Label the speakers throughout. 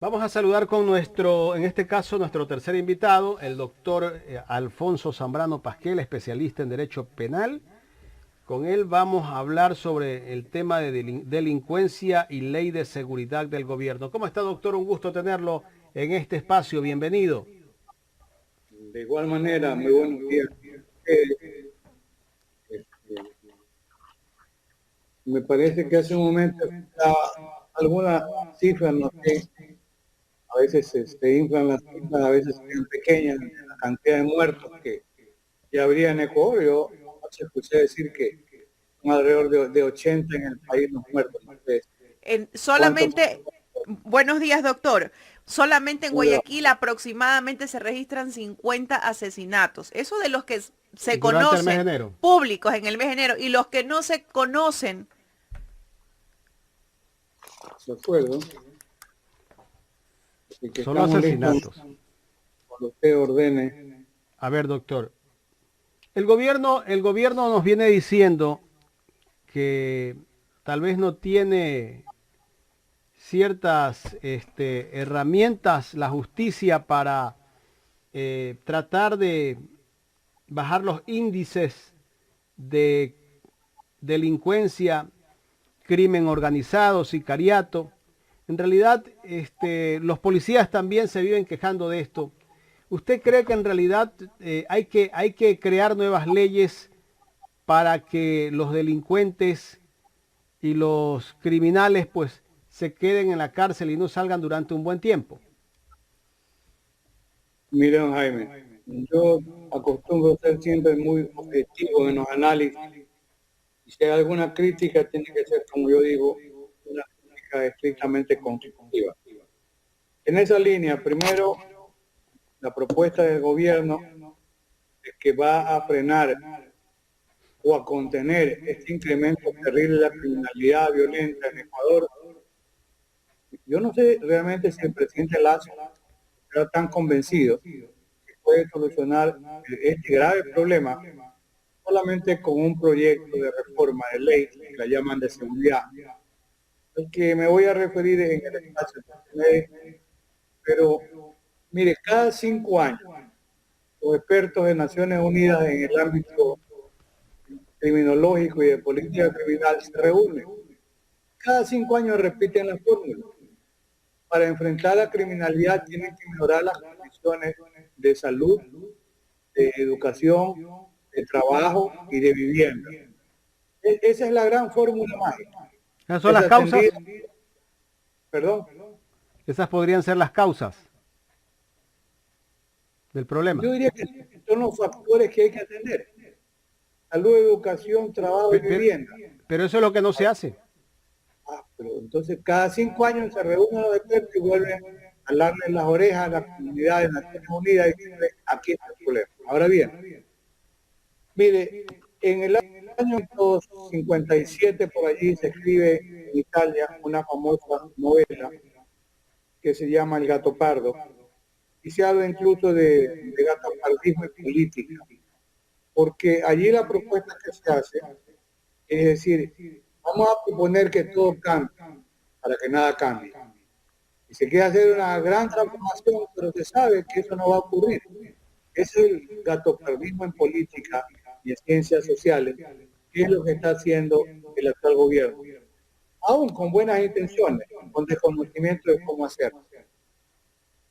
Speaker 1: Vamos a saludar con nuestro, en este caso, nuestro tercer invitado, el doctor Alfonso Zambrano Pasquel, especialista en Derecho Penal. Con él vamos a hablar sobre el tema de delincuencia y ley de seguridad del gobierno. ¿Cómo está, doctor? Un gusto tenerlo en este espacio. Bienvenido.
Speaker 2: De igual manera, muy buenos días. Este, Me parece que hace un momento algunas cifras, no sé, a veces se inflan las cifras, a veces son pequeñas, la cantidad de muertos que ya habría en Ecuador. Yo anoche escuché decir que son alrededor de 80 en el país los muertos. No sé cuántos.
Speaker 3: Solamente, buenos días, doctor. Solamente en Guayaquil aproximadamente se registran 50 asesinatos. Eso de los que se
Speaker 1: Durante el mes de
Speaker 3: conocen
Speaker 1: enero.
Speaker 3: públicos en el mes de enero y los que no se conocen.
Speaker 2: De acuerdo, y que
Speaker 1: Solo
Speaker 2: estamos listos
Speaker 1: asesinatos.
Speaker 2: cuando usted ordene.
Speaker 1: A ver, doctor. El gobierno nos viene diciendo que tal vez no tiene ciertas herramientas la justicia para tratar de bajar los índices de delincuencia, crimen organizado, sicariato. En realidad, los policías también se viven quejando de esto. ¿Usted cree que en realidad hay que crear nuevas leyes para que los delincuentes y los criminales pues se queden en la cárcel y no salgan durante un buen tiempo?
Speaker 2: Mire, don Jaime, yo acostumbro ser siempre muy objetivo en los análisis, y si hay alguna crítica tiene que ser, como yo digo, una crítica estrictamente constructiva. En esa línea, primero, la propuesta del gobierno es que va a frenar o a contener este incremento terrible de la criminalidad violenta en Ecuador. Yo no sé realmente si el presidente Lazo está tan convencido que puede solucionar este grave problema solamente con un proyecto de reforma de ley que la llaman de seguridad, al que me voy a referir en el espacio de. Pero mire, cada 5 años los expertos de Naciones Unidas en el ámbito criminológico y de política criminal se reúnen. Cada 5 años repiten la fórmula. Para enfrentar la criminalidad tienen que mejorar las condiciones de salud, de educación, de trabajo y de vivienda. Esa es la gran fórmula mágica.
Speaker 1: Esas son las causas.
Speaker 2: Desatendida, perdón,
Speaker 1: Esas podrían ser las causas del problema.
Speaker 2: yo diría que son los factores que hay que atender: salud, educación, trabajo y
Speaker 1: Pero,
Speaker 2: vivienda.
Speaker 1: pero eso es lo que no se hace.
Speaker 2: Pero entonces cada 5 años se reúnen los expertos y vuelven a darle las orejas a la comunidad de Naciones Unidas y dicen: aquí está el problema. Ahora bien, mire, en el año 1957 por allí se escribe en Italia una famosa novela que se llama El gato pardo, y se habla incluso de gatopardismo en política, porque allí la propuesta que se hace es decir, vamos a proponer que todo cambie para que nada cambie. Y se quiere hacer una gran transformación, pero se sabe que eso no va a ocurrir. Es el gatopardismo en política y en ciencias sociales, que es lo que está haciendo el actual gobierno, aún con buenas intenciones, con desconocimiento de cómo hacerlo.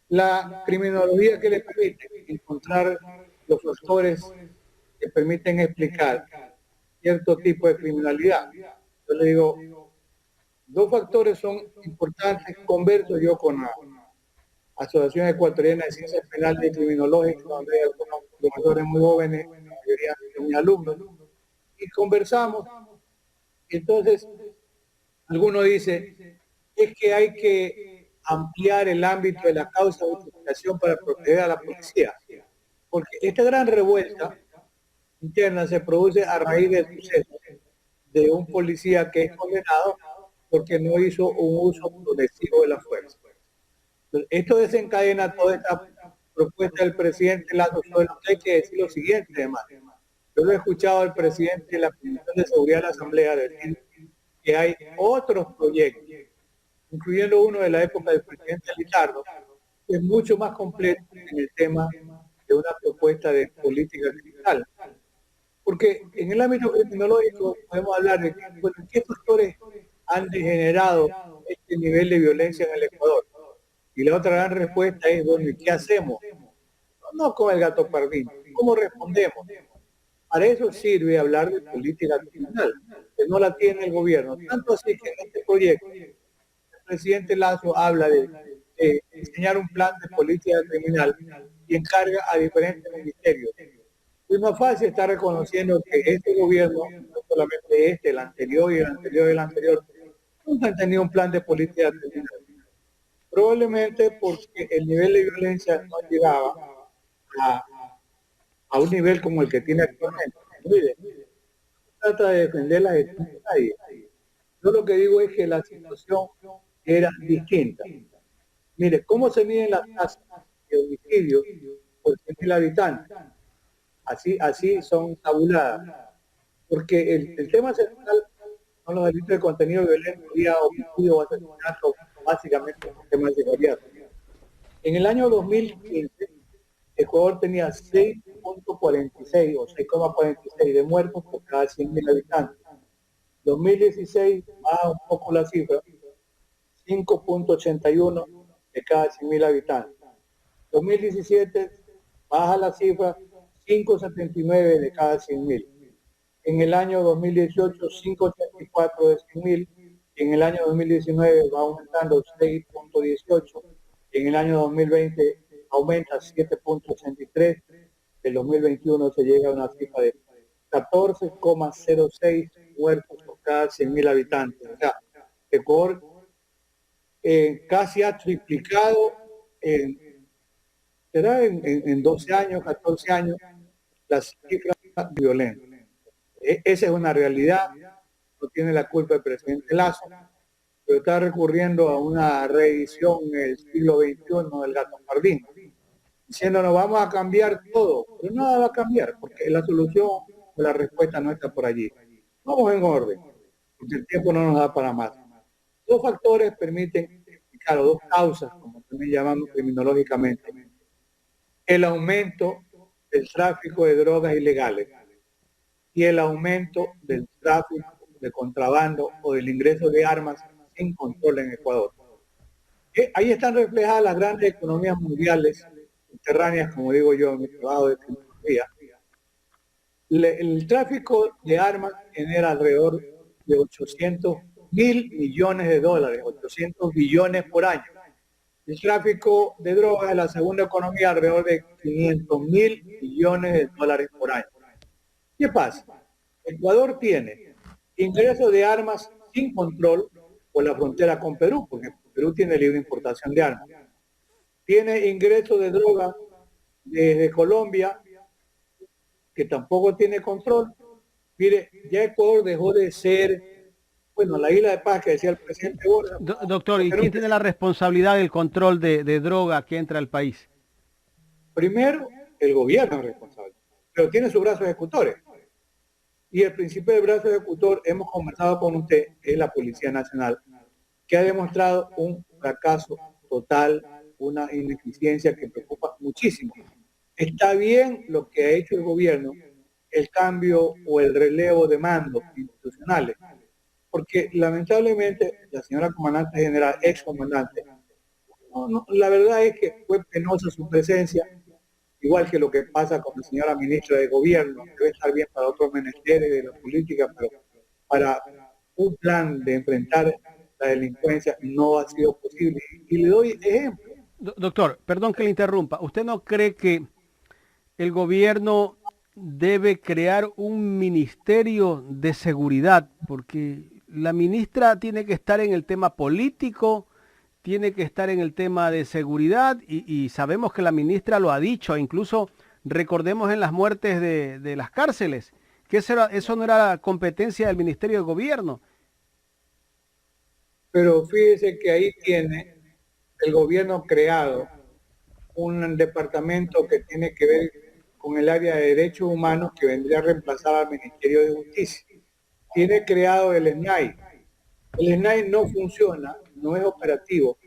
Speaker 2: La criminología que le permite encontrar los factores que permiten explicar cierto tipo de criminalidad. Yo le digo, dos factores son importantes. Converso yo con la Asociación Ecuatoriana de Ciencias Penales y Criminológicas, donde hay algunos profesores muy jóvenes, la mayoría de mis alumnos, y conversamos. Entonces, alguno dice, es que hay que ampliar el ámbito de la causa de justificación para proteger a la policía, porque esta gran revuelta interna se produce a raíz del suceso de un policía que es condenado porque no hizo un uso progresivo de la fuerza. Entonces, esto desencadena toda esta propuesta del presidente Lazo, sobre lo que hay que decir lo siguiente, además. Yo lo he escuchado al presidente de la Comisión de Seguridad de la Asamblea decir que hay otros proyectos incluyendo uno de la época del presidente Lizardo, que es mucho más completo en el tema de una propuesta de política criminal. Porque en el ámbito criminológico podemos hablar de bueno, qué factores han degenerado este nivel de violencia en el Ecuador. Y la otra gran respuesta es, bueno, ¿y qué hacemos? No con el gato pardín, ¿cómo respondemos? Para eso sirve hablar de política criminal, que no la tiene el gobierno. Tanto así que en este proyecto el presidente Lazo habla de diseñar un plan de política criminal y encarga a diferentes ministerios. Es más fácil estar reconociendo que este gobierno, no solamente este, el anterior y el anterior y el anterior, nunca han tenido un plan de política criminal. Probablemente porque el nivel de violencia no llegaba a, a un nivel como el que tiene actualmente. Mire, trata de defender la gestión de nadie. Yo lo que digo es que la situación era distinta. Mire, ¿cómo se miden las tasas de homicidio por 100.000 habitantes? Así son tabuladas. Porque el tema central son los delitos de contenido violento, homicidio o asesinato, básicamente un tema de seguridad. En el año 2015, Ecuador tenía 6.46 o 6,46 de muertos por cada 100.000 habitantes. 2016 baja un poco la cifra, 5.81 de cada 100.000 habitantes. 2017 baja la cifra, 5.79 de cada 100.000. En el año 2018, 5.84 de 100.000. En el año 2019 va aumentando 6.18. En el año 2020 aumenta 7.83. En 2021 se llega a una cifra de 14,06 muertos por cada 100.000 habitantes. O sea, Ecuador casi ha triplicado será en 12 años, 14 años, las cifras violentas. Esa es una realidad, no tiene la culpa el presidente Lazo, pero está recurriendo a una reedición en el siglo XXI del gato pardín, diciéndonos vamos a cambiar todo, pero nada va a cambiar, porque la solución o la respuesta no está por allí. Vamos en orden, porque el tiempo no nos da para más. Dos factores permiten explicar, o dos causas, como también llamamos criminológicamente, el aumento del tráfico de drogas ilegales y el aumento del tráfico de contrabando o del ingreso de armas sin control en Ecuador. Ahí están reflejadas las grandes economías mundiales, subterráneas, como digo yo en mi trabajo de tecnología. El tráfico de armas genera alrededor de 800.000 millones de dólares, 800 billones por año. El tráfico de drogas es la segunda economía, alrededor de 500.000 millones de dólares por año. ¿Qué pasa? Ecuador tiene ingresos de armas sin control por la frontera con Perú, porque Perú tiene libre importación de armas. Tiene ingresos de droga desde Colombia, que tampoco tiene control. Mire, ya Ecuador dejó de ser, bueno, la isla de paz que decía el presidente Borja.
Speaker 1: Doctor, ¿y quién tiene la responsabilidad del control de droga que entra al país?
Speaker 2: Primero, el gobierno es responsable, pero tiene sus brazos ejecutores. Y el principal brazo ejecutor, hemos conversado con usted, es la Policía Nacional, que ha demostrado un fracaso total, una ineficiencia que preocupa muchísimo. Está bien lo que ha hecho el gobierno, el cambio o el relevo de mandos institucionales, porque lamentablemente la señora comandante general, ex comandante, la verdad es que fue penosa su presencia, igual que lo que pasa con la señora ministra de Gobierno, que debe estar bien para otros menesteres de la política, pero para un plan de enfrentar la delincuencia no ha sido posible. Y le doy ejemplo.
Speaker 1: Doctor, perdón que le interrumpa. ¿Usted no cree que el gobierno debe crear un ministerio de seguridad? Porque la ministra tiene que estar en el tema político, tiene que estar en el tema de seguridad y sabemos que la ministra lo ha dicho, incluso recordemos en las muertes de las cárceles, que eso no era la competencia del Ministerio de Gobierno.
Speaker 2: Pero fíjese que ahí tiene el gobierno creado un departamento que tiene que ver con el área de derechos humanos que vendría a reemplazar al Ministerio de Justicia. Tiene creado el SNAI. El SNAI no funciona, no es operativo,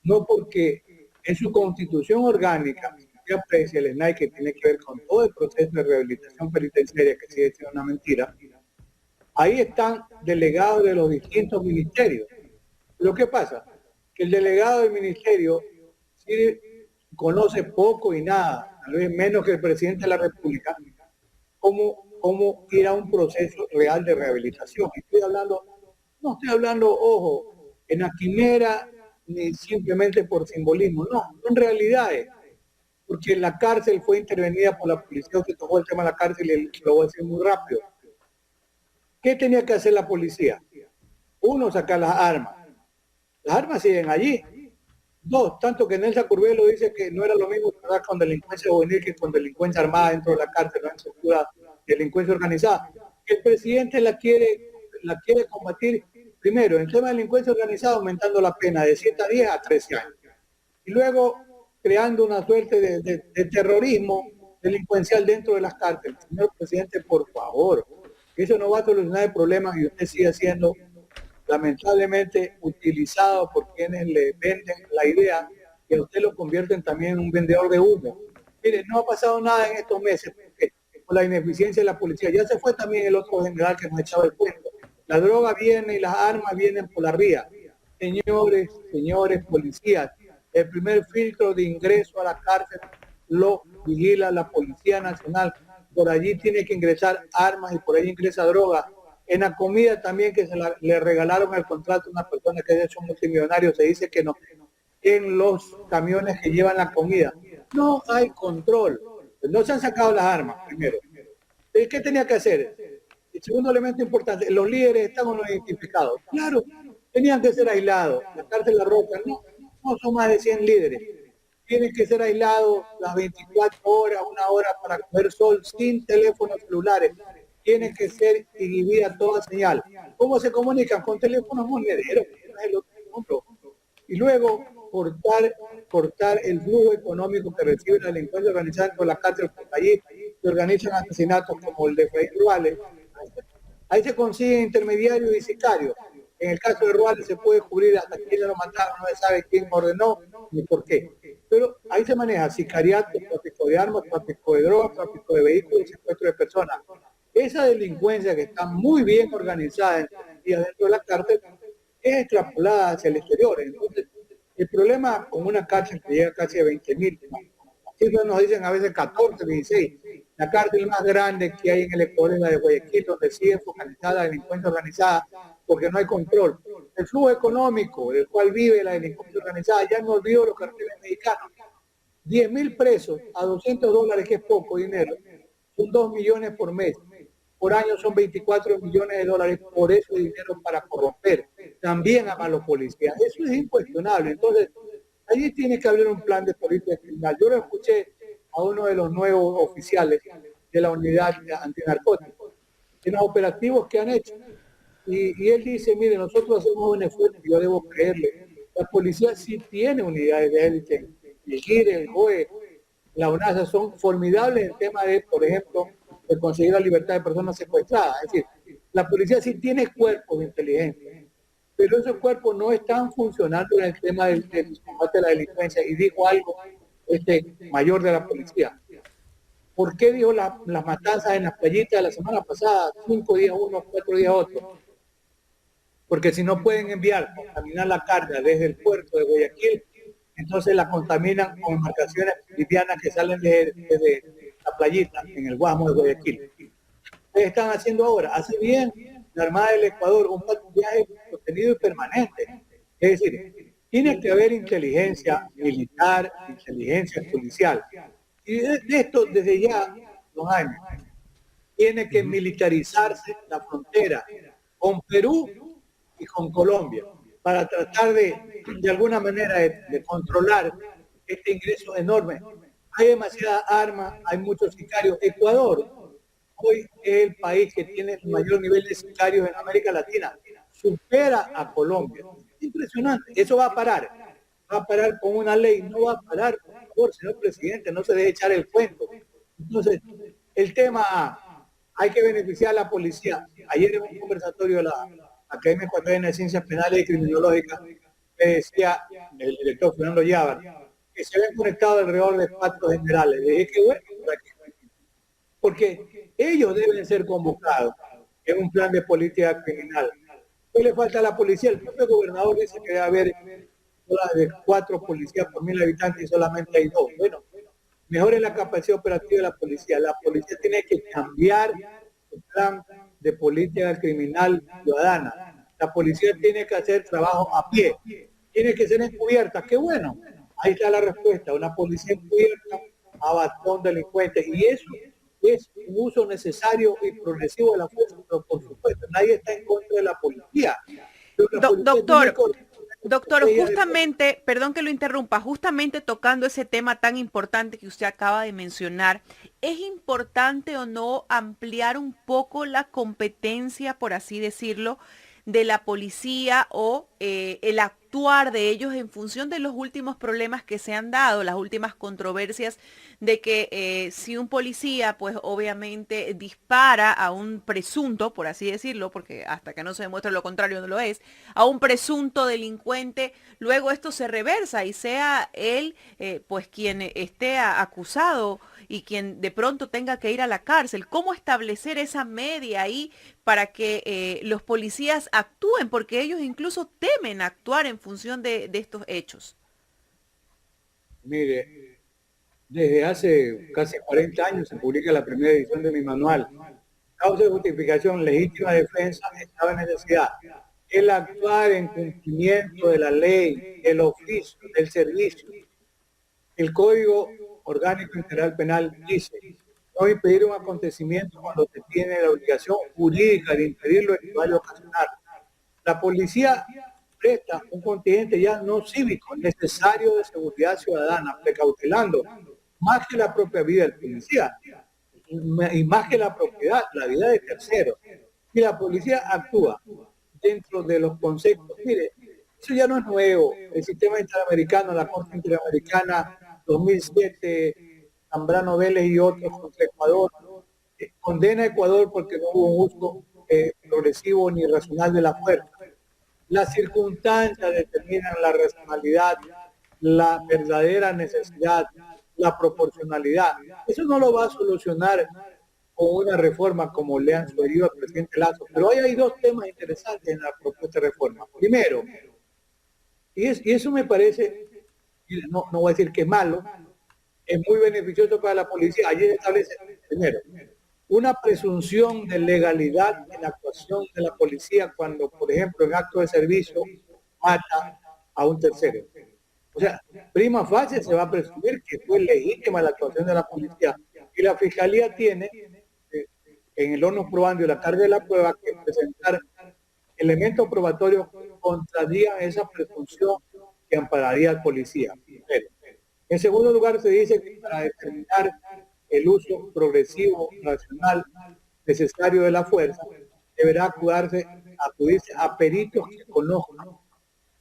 Speaker 2: no porque en su constitución orgánica se aprecia el SNAI, que tiene que ver con todo el proceso de rehabilitación penitenciaria, que sigue siendo una mentira. Ahí están delegados de los distintos ministerios. Lo que pasa, que el delegado del ministerio sí conoce poco y nada, tal vez menos que el presidente de la República, cómo ir a un proceso real de rehabilitación. No estoy hablando, ojo, en la quimera ni simplemente por simbolismo, no, son realidades, porque la cárcel fue intervenida por la policía. Usted tocó el tema de la cárcel y lo voy a decir muy rápido. ¿Qué tenía que hacer la policía? Uno, sacar las armas. Las armas siguen allí. Dos, tanto que Nelson Curvelo dice que no era lo mismo tratar con delincuencia juvenil que con delincuencia armada dentro de la cárcel, no en estructura de delincuencia organizada. El presidente la quiere combatir primero en el tema de delincuencia organizada, aumentando la pena de 7 a 10 a 13 años. Y luego creando una suerte de terrorismo delincuencial dentro de las cárceles. Señor presidente, por favor, eso no va a solucionar el problema y usted sigue siendo lamentablemente utilizado por quienes le venden la idea que usted lo convierten también en un vendedor de humo. Mire, no ha pasado nada en estos meses por la ineficiencia de la policía. Ya se fue también el otro general que nos echaba el cuento. La droga viene y las armas vienen por la ría. Señores policías, el primer filtro de ingreso a la cárcel lo vigila la Policía Nacional. Por allí tiene que ingresar armas y por ahí ingresa droga. En la comida también, que le regalaron el contrato a una persona que es un multimillonario, se dice que no. En los camiones que llevan la comida no hay control. No se han sacado las armas, primero. ¿Qué tenía que hacer? El segundo elemento importante, los líderes están o no identificados. Claro, tenían que ser aislados. La cárcel La Roca no son más de 100 líderes. Tienen que ser aislados las 24 horas, 1 hora para coger sol, sin teléfonos celulares. Tiene que ser inhibida toda señal. ¿Cómo se comunican? Con teléfonos monederos. Y luego cortar el flujo económico que recibe la delincuencia organizada por la cárcel, porque allí se organizan asesinatos como el de Freddy Ruales. Ahí se consiguen intermediarios y sicarios. En el caso de Ruales se puede cubrir hasta quién lo mataron, no se sabe quién ordenó ni por qué. Pero ahí se maneja sicariato, tráfico de armas, tráfico de drogas, tráfico de vehículos y secuestro de personas. Esa delincuencia, que está muy bien organizada dentro de la cárcel, es extrapolada hacia el exterior. Entonces, el problema con una cárcel que llega casi a 20.000, cifras nos dicen a veces 14, 16. La cárcel más grande que hay en el Ecuador es la de Guayaquil, donde sigue focalizada la delincuencia organizada, porque no hay control. El flujo económico del cual vive la delincuencia organizada, ya no olvido los carteles mexicanos. 10.000 presos a $200, que es poco dinero, son 2 millones por mes. Por año son 24 millones de dólares por ese dinero para corromper también a los policías. Eso es incuestionable. Entonces, allí tiene que haber un plan de política criminal. Yo lo escuché a uno de los nuevos oficiales de la unidad antinarcóticos, en los operativos que han hecho. Y él dice, mire, nosotros hacemos un esfuerzo, yo debo creerle. La policía sí tiene unidades de élite. El GIR, el GOE, la UNASA son formidables en el tema de, por ejemplo, de conseguir la libertad de personas secuestradas. Es decir, la policía sí tiene cuerpos de inteligencia, pero esos cuerpos no están funcionando en el tema del combate de la delincuencia. Y dijo algo mayor de la policía. ¿Por qué dijo las matanzas en las playitas de la semana pasada? 5 días uno, 4 días otro. Porque si no pueden contaminar la carga desde el puerto de Guayaquil, entonces la contaminan con embarcaciones livianas que salen desde la playita en el Guasmo de Guayaquil. ¿Qué están haciendo ahora? Hace bien la Armada del Ecuador un patrullaje sostenido y permanente. Es decir, tiene que haber inteligencia militar, inteligencia policial. Y de esto desde ya, don Jaime, tiene que militarizarse la frontera con Perú y con Colombia para tratar de alguna manera de controlar este ingreso enorme. Hay demasiada arma, hay muchos sicarios. Ecuador hoy es el país que tiene el mayor nivel de sicarios en América Latina. Supera a Colombia. Impresionante. Eso va a parar con una ley. No va a parar, por favor, señor presidente, no se deje echar el cuento. Entonces, el tema, hay que beneficiar a la policía. Ayer en un conversatorio de la Academia Ecuatoriana de Ciencias Penales y Criminológicas, me decía el director Fernando Llávar, que se habían conectado alrededor de 4 generales. Le dije que bueno, porque ellos deben ser convocados en un plan de política criminal. ¿Qué le falta a la policía? El propio gobernador dice que debe haber de 4 policías por 1000 habitantes y solamente hay 2. Bueno, mejore la capacidad operativa de la policía. La policía tiene que cambiar el plan de política criminal ciudadana. La policía tiene que hacer trabajo a pie, tiene que ser encubierta. Qué bueno, ahí está la respuesta, una policía encubierta a bastón delincuente. Y eso es un uso necesario y progresivo de la fuerza, pero por supuesto, nadie está en contra de la policía.
Speaker 3: Doctor, justamente, perdón que lo interrumpa, justamente tocando ese tema tan importante que usted acaba de mencionar, ¿es importante o no ampliar un poco la competencia, por así decirlo, de la policía o el actuar de ellos en función de los últimos problemas que se han dado, las últimas controversias de que si un policía pues obviamente dispara a un presunto, por así decirlo, porque hasta que no se demuestre lo contrario no lo es, a un presunto delincuente, luego esto se reversa y sea él pues quien esté acusado y quien de pronto tenga que ir a la cárcel? ¿Cómo establecer esa media ahí para que los policías actúen? Porque ellos incluso temen actuar en función de estos hechos.
Speaker 2: Mire, desde hace casi 40 años se publica la primera edición de mi manual. Causa de justificación, legítima defensa, estado de necesidad. El actuar en cumplimiento de la ley, del oficio, del servicio. El Código Orgánico Integral Penal dice: no impedir un acontecimiento cuando se tiene la obligación jurídica de impedirlo en igual ocasionar. La policía presta un contingente ya no cívico, necesario de seguridad ciudadana, precautelando más que la propia vida del policía y más que la propiedad, la vida de terceros. Y la policía actúa dentro de los conceptos. Mire, eso ya no es nuevo. El sistema interamericano, la Corte Interamericana 2007, Zambrano Vélez y otros contra Ecuador, condena a Ecuador porque no hubo un uso progresivo ni racional de la fuerza. Las circunstancias determinan la racionalidad, la verdadera necesidad, la proporcionalidad. Eso no lo va a solucionar con una reforma como le han sugerido al presidente Lazo. Pero hay 2 temas interesantes en la propuesta de reforma. Primero, y eso me parece, no voy a decir que es malo, es muy beneficioso para la policía. Allí se establece, primero, una presunción de legalidad en la actuación de la policía cuando, por ejemplo, en acto de servicio mata a un tercero. O sea, prima facie se va a presumir que fue legítima la actuación de la policía. Y la Fiscalía tiene, en el onus probando y la carga de la prueba, que presentar elementos probatorios que contradigan esa presunción que ampararía al policía. En segundo lugar, se dice que para determinar el uso progresivo, racional, necesario de la fuerza, deberá acudirse a peritos que conozcan.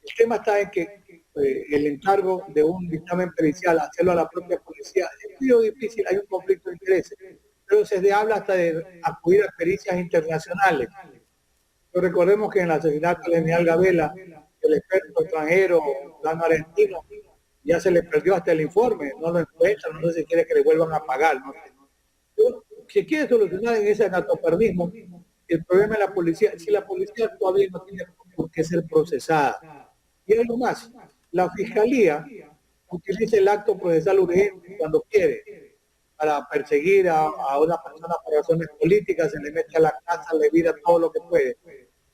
Speaker 2: El tema está en que el encargo de un dictamen pericial, hacerlo a la propia policía, es muy difícil, hay un conflicto de intereses, pero se habla hasta de acudir a pericias internacionales. Pero recordemos que en el asesinato del general Gabela, el experto extranjero, Dan Argentino, ya se le perdió hasta el informe, no lo encuentran, no sé si quiere que le vuelvan a pagar. ¿No? Pero, se quiere solucionar en ese anatopernismo el problema de la policía. Si la policía todavía no tiene por qué ser procesada. Y algo más, la Fiscalía utiliza el acto procesal urgente cuando quiere para perseguir a una persona por razones políticas, se le mete a la casa, le vira todo lo que puede.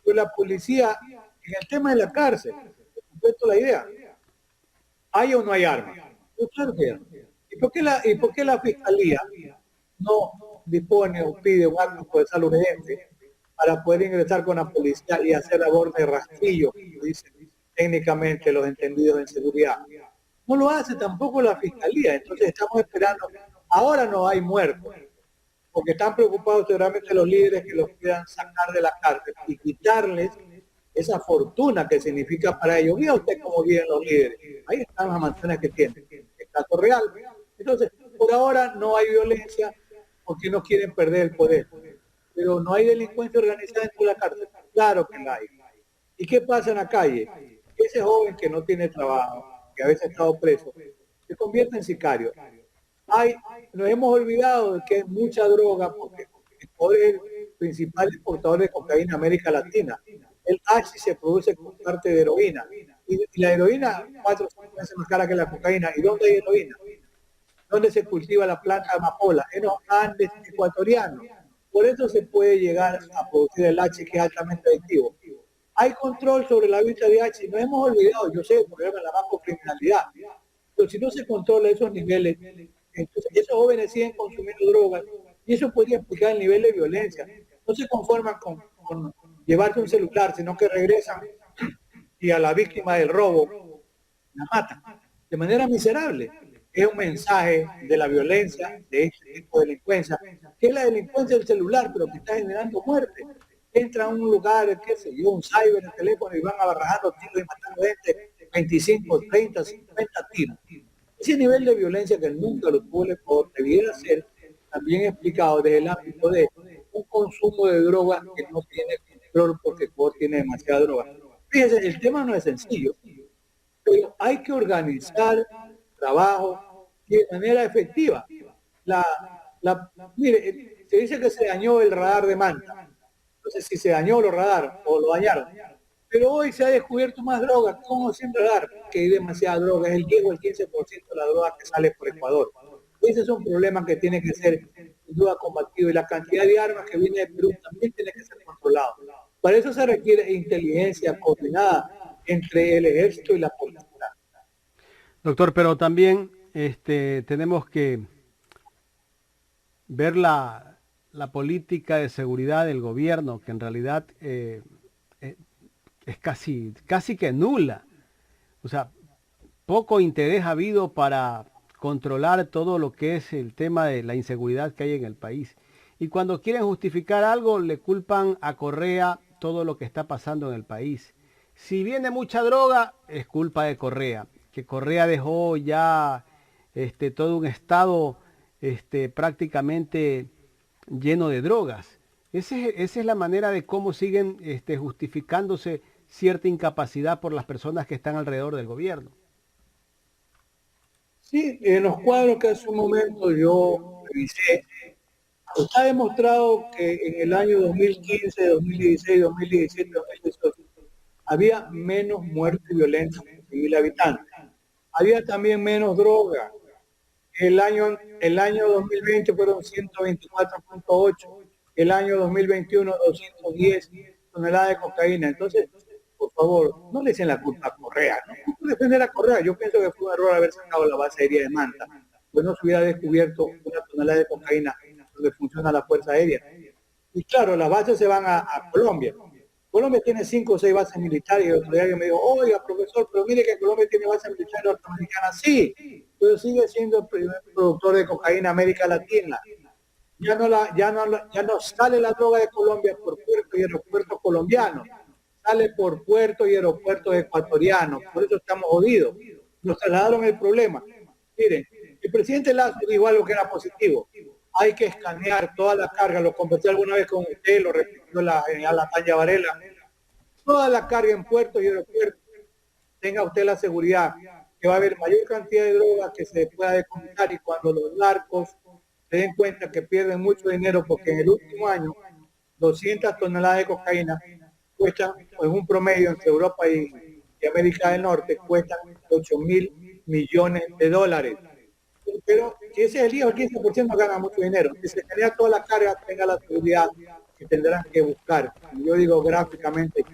Speaker 2: Pero la policía, en el tema de la cárcel, por supuesto la idea, ¿hay o no hay armas? ¿Y por qué la Fiscalía no dispone o pide un acto procesal urgente para poder ingresar con la policía y hacer labor de rastrillo, como dicen técnicamente los entendidos en seguridad? No lo hace tampoco la Fiscalía. Entonces estamos esperando. Ahora no hay muertos, porque están preocupados seguramente los líderes que los quieran sacar de la cárcel y quitarles esa fortuna que significa para ellos. Mira usted cómo viven los líderes. Ahí están las mansiones que tienen. El caso real. Entonces, por ahora no hay violencia porque no quieren perder el poder. Pero no hay delincuencia organizada dentro de la cárcel. Claro que la hay. ¿Y qué pasa en la calle? ese joven que no tiene trabajo, que a veces ha estado preso, se convierte en sicario. Nos hemos olvidado de que hay mucha droga, porque Ecuador es el principal exportador de cocaína en América Latina. El hashi se produce con parte de heroína. Y la heroína 4 o 5 veces más cara que la cocaína. ¿Y dónde hay heroína? ¿Dónde se cultiva la planta de amapola? En los Andes ecuatorianos. Por eso se puede llegar a producir el hashi, que es altamente adictivo. Hay control sobre la venta de hashi. Nos hemos olvidado, yo sé, el problema de la macrocriminalidad. Pero si no se controla esos niveles, entonces esos jóvenes siguen consumiendo drogas y eso podría explicar el nivel de violencia. No se conforman con llevarse un celular, sino que regresan y a la víctima del robo la matan de manera miserable. Es un mensaje de la violencia, de este tipo de delincuencia, que es la delincuencia del celular, pero que está generando muerte. Entra a un lugar, qué sé yo, un cyber, el teléfono, y van abarrajando tiros y matando gente, 25, 30, 50 tiros. Ese nivel de violencia que nunca lo tuvo el Ecuador debiera ser también explicado desde el ámbito de un consumo de drogas que no tiene control porque Ecuador tiene demasiada droga. Fíjense, el tema no es sencillo, pero hay que organizar trabajo de manera efectiva. Mire, se dice que se dañó el radar de Manta. No sé si se dañó los radar o lo dañaron. Pero hoy se ha descubierto más droga, como sin radar, que hay demasiada droga, es el 10 o el 15% de la droga que sale por Ecuador. Ese es un problema que tiene que ser sin duda combatido y la cantidad de armas que viene de Perú también tiene que ser controlado. Para eso se requiere inteligencia coordinada entre el ejército y la policía.
Speaker 1: Doctor, pero también tenemos que ver la política de seguridad del gobierno, que en realidad es casi que nula. O sea, poco interés ha habido para controlar todo lo que es el tema de la inseguridad que hay en el país. Y cuando quieren justificar algo, le culpan a Correa todo lo que está pasando en el país. Si viene mucha droga, es culpa de Correa, que Correa dejó ya todo un estado prácticamente lleno de drogas. Esa es la manera de cómo siguen justificándose cierta incapacidad por las personas que están alrededor del gobierno.
Speaker 2: Sí, en los cuadros que hace un momento yo revisé, está demostrado que en el año 2015, 2016, 2017, 2018 había menos muertes violentas por civil habitante. Había también menos droga. El año 2020 fueron 124.8, el año 2021 210 toneladas de cocaína. Entonces, por favor, no le echen la culpa a Correa. No puedo defender a Correa. Yo pienso que fue un error haber sacado la base aérea de Manta. Pues no se hubiera descubierto una tonelada de cocaína donde funciona la Fuerza Aérea. Y claro, las bases se van a Colombia. Colombia tiene 5 o 6 bases militares y el otro día alguien me dijo, oiga, profesor, pero mire que Colombia tiene bases militares norteamericanas. Sí, pero sigue siendo el primer productor de cocaína en América Latina. Ya no sale la droga de Colombia por puertos y aeropuertos colombianos, sale por puertos y aeropuertos ecuatorianos. Por eso estamos jodidos. Nos trasladaron el problema. Miren, el presidente Lazo dijo algo que era positivo. Hay que escanear toda la carga, lo conversé alguna vez con usted, lo repitió la general Latanya Varela, toda la carga en puertos y aeropuertos, tenga usted la seguridad que va a haber mayor cantidad de drogas que se pueda decomisar y cuando los narcos se den cuenta que pierden mucho dinero porque en el último año 200 toneladas de cocaína cuestan, en un promedio entre Europa y América del Norte, cuestan 8.000 millones de dólares. Pero si ese es el 10 o el 15% gana mucho dinero. Que se genera toda la carga, tenga la seguridad que tendrán que buscar. Yo digo gráficamente,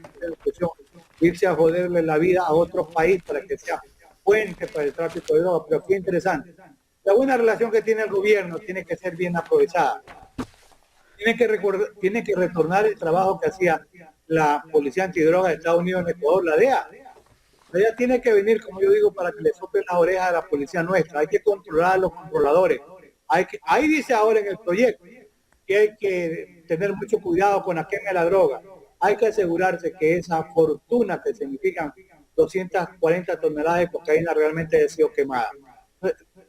Speaker 2: irse a joderle la vida a otros países para que sea fuente para el tráfico de drogas. Pero qué interesante. La buena relación que tiene el gobierno tiene que ser bien aprovechada. Tiene que retornar el trabajo que hacía la Policía Antidroga de Estados Unidos en Ecuador, la DEA. La DEA tiene que venir, como yo digo, para que le soplen las orejas a la policía nuestra. Hay que controlar a los controladores. Ahí dice ahora en el proyecto que hay que tener mucho cuidado con la quema de la droga. Hay que asegurarse que esa fortuna que significan 240 toneladas de cocaína realmente haya sido quemada.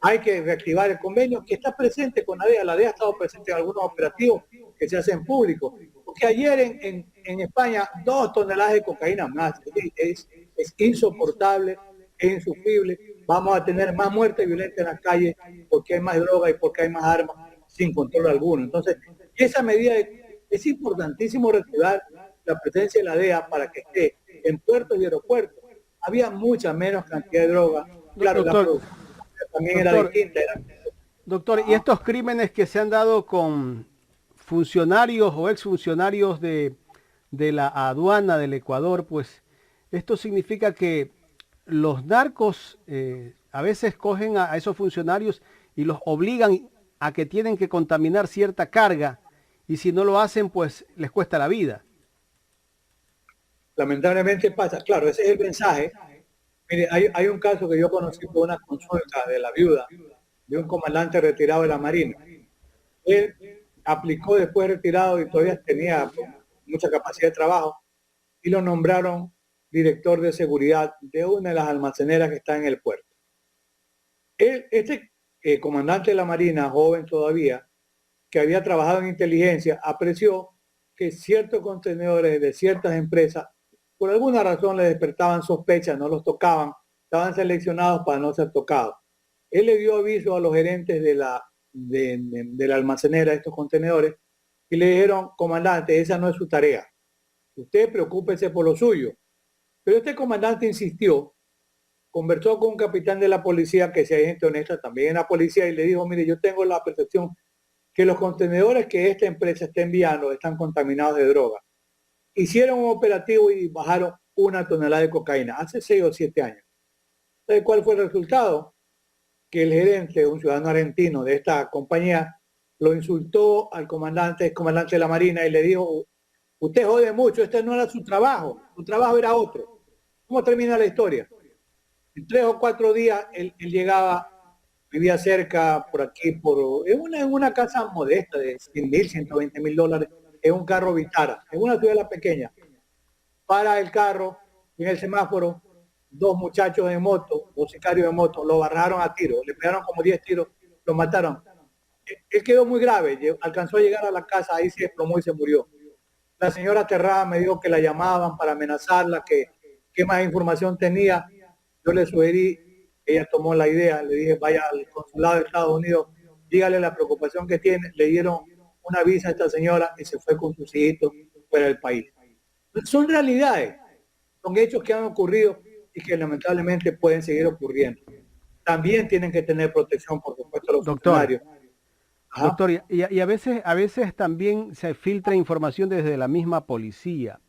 Speaker 2: Hay que reactivar el convenio que está presente con la DEA. La DEA ha estado presente en algunos operativos que se hacen públicos. Porque ayer en España 2 toneladas de cocaína más. es insoportable, es insufrible. Vamos a tener más muertes violentas en las calles porque hay más droga y porque hay más armas sin control alguno. Entonces, esa medida es importantísimo reactivar la presencia de la DEA para que esté en puertos y aeropuertos. Había mucha menos cantidad de droga. Claro, la producción también era distinta.
Speaker 1: Doctor, ¿y estos crímenes que se han dado con funcionarios o exfuncionarios de la aduana del Ecuador, pues esto significa que los narcos a veces cogen a esos funcionarios y los obligan a que tienen que contaminar cierta carga y si no lo hacen, pues les cuesta la vida?
Speaker 2: Lamentablemente pasa, claro, ese es el mensaje. Mire, hay un caso que yo conocí por una consulta de la viuda de un comandante retirado de la Marina. Él aplicó después de retirado y todavía tenía mucha capacidad de trabajo y lo nombraron director de seguridad de una de las almaceneras que está en el puerto. Este comandante de la Marina, joven todavía, que había trabajado en inteligencia, apreció que ciertos contenedores de ciertas empresas, por alguna razón le despertaban sospechas, no los tocaban, estaban seleccionados para no ser tocados. Él le dio aviso a los gerentes de la almacenera de estos contenedores y le dijeron, comandante, esa no es su tarea. Usted preocúpese por lo suyo. Pero este comandante insistió, conversó con un capitán de la policía, que si hay gente honesta también en la policía, y le dijo, mire, yo tengo la percepción que los contenedores que esta empresa está enviando están contaminados de droga. Hicieron un operativo y bajaron 1 tonelada de cocaína hace 6 o 7 años. ¿Sabe cuál fue el resultado? Que el gerente, un ciudadano argentino de esta compañía, lo insultó al comandante, el comandante de la Marina, y le dijo, usted jode mucho, este no era su trabajo era otro. ¿Cómo termina la historia? En 3 o 4 días él llegaba, vivía cerca, por aquí, en una casa modesta de 100,000, 120,000 dólares, en un carro Vitara, en una ciudad pequeña. Para el carro, en el semáforo, 2 muchachos de moto, 2 sicarios de moto, lo barraron a tiros, le pegaron como 10 tiros, lo mataron. Él quedó muy grave, alcanzó a llegar a la casa, ahí se desplomó y se murió. La señora aterrada me dijo que la llamaban para amenazarla, que qué más información tenía. Yo le sugerí, ella tomó la idea, le dije, vaya al consulado de Estados Unidos, dígale la preocupación que tiene. Le dieron una visa a esta señora y se fue con sus hijitos fuera del país. Son realidades, son hechos que han ocurrido y que lamentablemente pueden seguir ocurriendo. También tienen que tener protección, por supuesto, los funcionarios.
Speaker 1: Doctor, y a veces también se filtra información desde la misma policía.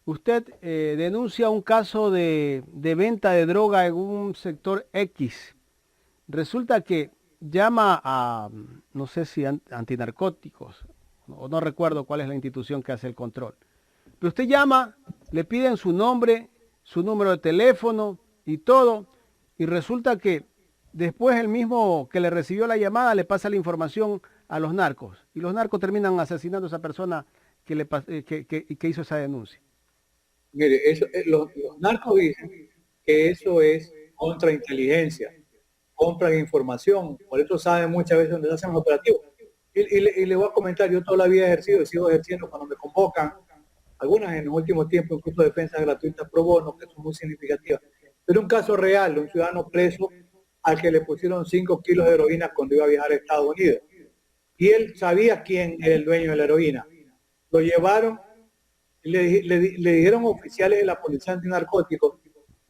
Speaker 1: Usted denuncia un caso de venta de droga en un sector X. Resulta que llama a, no sé si antinarcóticos, o no recuerdo cuál es la institución que hace el control. Pero usted llama, le piden su nombre, su número de teléfono y todo, y resulta que después el mismo que le recibió la llamada le pasa la información a los narcos, y los narcos terminan asesinando a esa persona que hizo esa denuncia.
Speaker 2: Mire, los narcos dicen que eso es contrainteligencia, compran información, por eso saben muchas veces dónde se hacen los operativos. Y le voy a comentar, yo toda la vida he ejercido y sigo ejerciendo cuando me convocan, algunas en los últimos tiempos, incluso defensas gratuitas pro bono, que son muy significativas. Pero un caso real de un ciudadano preso al que le pusieron 5 kilos de heroína cuando iba a viajar a Estados Unidos. Y él sabía quién era el dueño de la heroína. Lo llevaron, le dijeron oficiales de la policía antinarcóticos,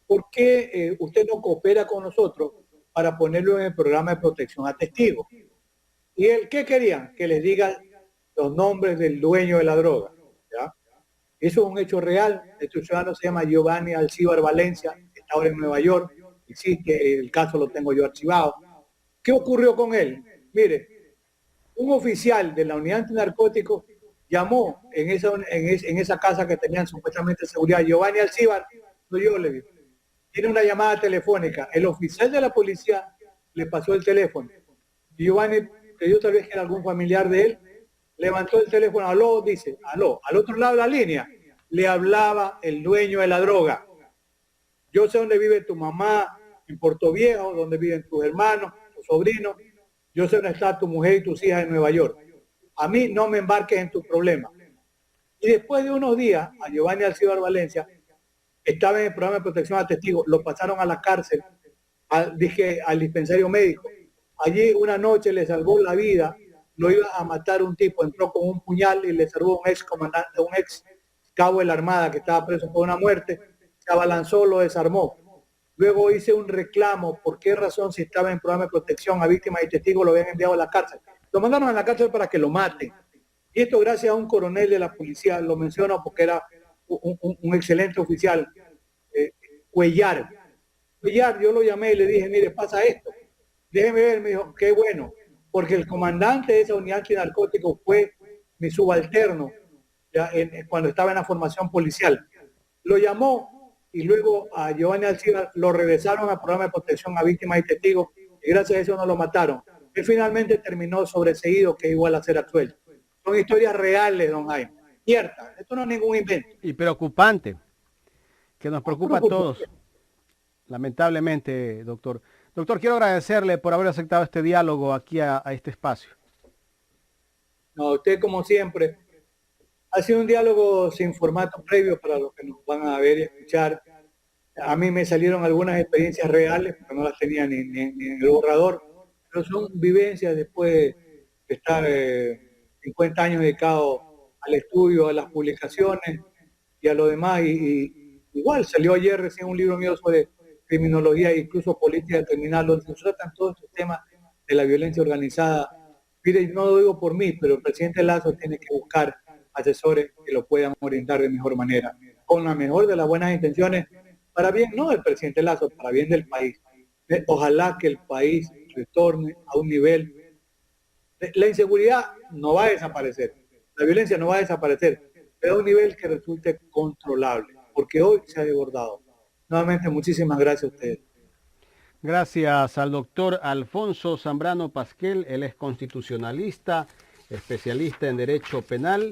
Speaker 2: ¿por qué usted no coopera con nosotros para ponerlo en el programa de protección a testigos? Y él, ¿qué querían? Que les digan los nombres del dueño de la droga. ¿Ya? Eso es un hecho real. Este ciudadano se llama Giovanni Alcíbar Valencia, está ahora en Nueva York. Existe, el caso lo tengo yo archivado. ¿Qué ocurrió con él? Mire, un oficial de la unidad antinarcóticos llamó en esa casa que tenían supuestamente seguridad. Giovanni Alcíbar, yo le digo, tiene una llamada telefónica. El oficial de la policía le pasó el teléfono. Giovanni creyó tal vez que era algún familiar de él, levantó el teléfono, aló, dice, aló, al otro lado de la línea, le hablaba el dueño de la droga. Yo sé dónde vive tu mamá, en Puerto Viejo, dónde viven tus hermanos, tus sobrinos, yo sé dónde está tu mujer y tus hijas en Nueva York. A mí no me embarques en tu problema. Y después de unos días, a Giovanni Alcíbar Valencia estaba en el programa de protección a testigos, lo pasaron a la cárcel, al dispensario médico. Allí una noche le salvó la vida, lo iba a matar un tipo, entró con un puñal y le salvó un ex comandante, un ex cabo de la Armada que estaba preso por una muerte, se abalanzó, lo desarmó. Luego hice un reclamo, ¿por qué razón si estaba en programa de protección a víctimas y testigos lo habían enviado a la cárcel? Lo mandaron a la cárcel para que lo maten. Y esto gracias a un coronel de la policía, lo menciono porque era un excelente oficial, Cuellar. Cuellar, yo lo llamé y le dije, mire, pasa esto. Déjeme ver, me dijo, qué bueno, porque el comandante de esa unidad antinarcóticos fue mi subalterno cuando estaba en la formación policial. Lo llamó y luego a Giovanni Alcibar lo regresaron al programa de protección a víctimas y testigos y gracias a eso no lo mataron. Él finalmente terminó sobreseído que igual a ser absuelto. Son historias reales, don Jaime. Ciertas. Esto no es ningún invento.
Speaker 1: Y preocupante, que nos preocupa a todos, lamentablemente, doctor. Doctor, quiero agradecerle por haber aceptado este diálogo aquí a este espacio.
Speaker 2: No, usted como siempre. Ha sido un diálogo sin formato previo para los que nos van a ver y escuchar. A mí me salieron algunas experiencias reales, porque no las tenía ni en el borrador, pero son vivencias después de estar 50 años dedicado al estudio, a las publicaciones y a lo demás. Y igual salió ayer recién un libro mío sobre criminología e incluso política criminal, donde se tratan todos estos temas de la violencia organizada. Mire, no lo digo por mí, pero el presidente Lazo tiene que buscar asesores que lo puedan orientar de mejor manera, con la mejor de las buenas intenciones, para bien no del presidente Lazo, para bien del país. Ojalá que el país retorne a un nivel. La inseguridad no va a desaparecer, la violencia no va a desaparecer, pero a un nivel que resulte controlable, porque hoy se ha desbordado. Nuevamente, muchísimas gracias a ustedes.
Speaker 1: Gracias al doctor Alfonso Zambrano Pasquel, él es constitucionalista, especialista en Derecho Penal.